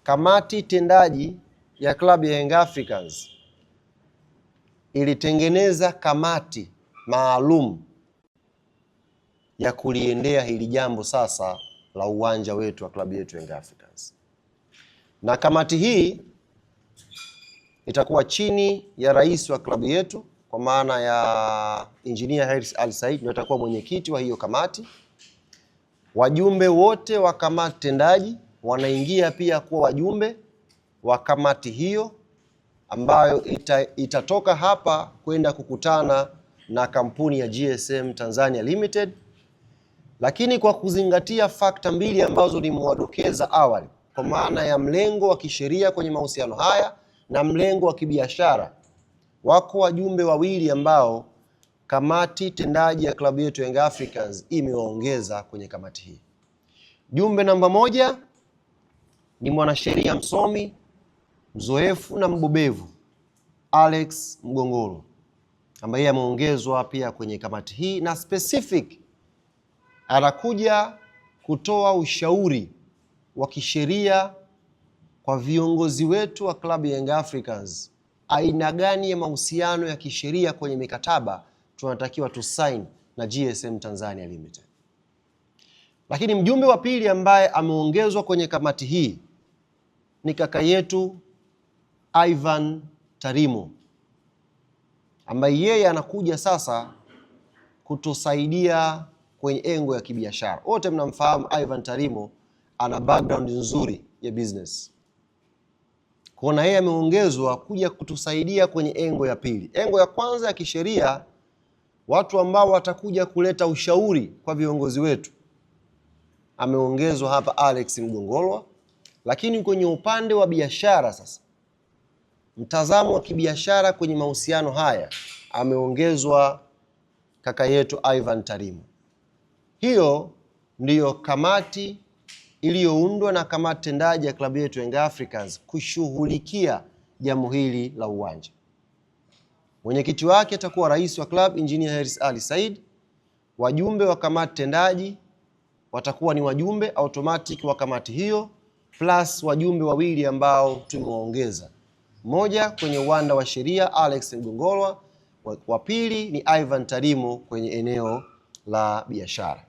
kamati tendaji ya klabu ya Young Africans ilitengeneza kamati maalum ya kuliendea hili jambo sasa la uwanja wetu wa klabu yetu Young Africans. Na kamati hii itakuwa chini ya rais wa klabu yetu, kwa maana ya Engineer Hersi Ali Said, ndio atakuwa mwenyekiti wa hiyo kamati. Wajumbe wote wa kamati tendaji wanaingia pia kuwa wajumbe wa kamati hiyo, ambayo itatoka hapa kwenda kukutana na kampuni ya GSM Tanzania Limited. Lakini kwa kuzingatia fakta mbili ambazo nimewadokeza awali, kwa maana ya mlengo wa kisheria kwenye mahusiano haya na mlengo wa kibiashara, wako wajumbe wawili ambao kamati tendaji ya klabu yetu Young Africans imewaongeza kwenye kamati hii. Jumbe namba 1 ni mwanasheria msomi, mzoefu na mbobevu Alex Mgongolo, ambaye ameongezwa pia kwenye kamati hii, na specific anakuja kutoa ushauri wa kisheria kwa viongozi wetu wa klabu ya Young Africans, aina gani ya mahusiano ya kisheria kwenye mikataba tunatakiwa tusign na GSM Tanzania Limited. Lakini mjumbe wa pili ambaye ameongezwa kwenye kamati hii ni kaka yetu Ivan Tarimo, ambaye yeye anakuja sasa kutusaidia kwenye engo ya kibiashara. Wote mnamfahamu Ivan Tarimo, ana background nzuri ya business. Kuna yeye ameongezwa kuja kutusaidia kwenye engo ya pili. Engo ya kwanza ya kisheria, watu ambao watakuja kuleta ushauri kwa viongozi wetu, ameongezwa hapa Alex Mgongolo. Lakini kwenye upande wa biashara sasa, mtazamo wa kibiashara kwenye mahusiano haya, ameongezwa kaka yetu Ivan Tarimo. Hiyo ndiyo kamati iliyoundwa na kamati tendaji ya klabu yetu Young Africans kushughulikia jambo hili la uwanja. Mwenyekiti wake atakuwa rais wa club Engineer Hersi Ali Said. Wajumbe wa kamati tendaji watakuwa ni wajumbe automatic wa kamati hiyo, plus wajumbe wawili ambao tumewaongeza. Mmoja kwenye uwanda wa sheria Alex Mgongolo, wa pili ni Ivan Tarimo kwenye eneo la biashara.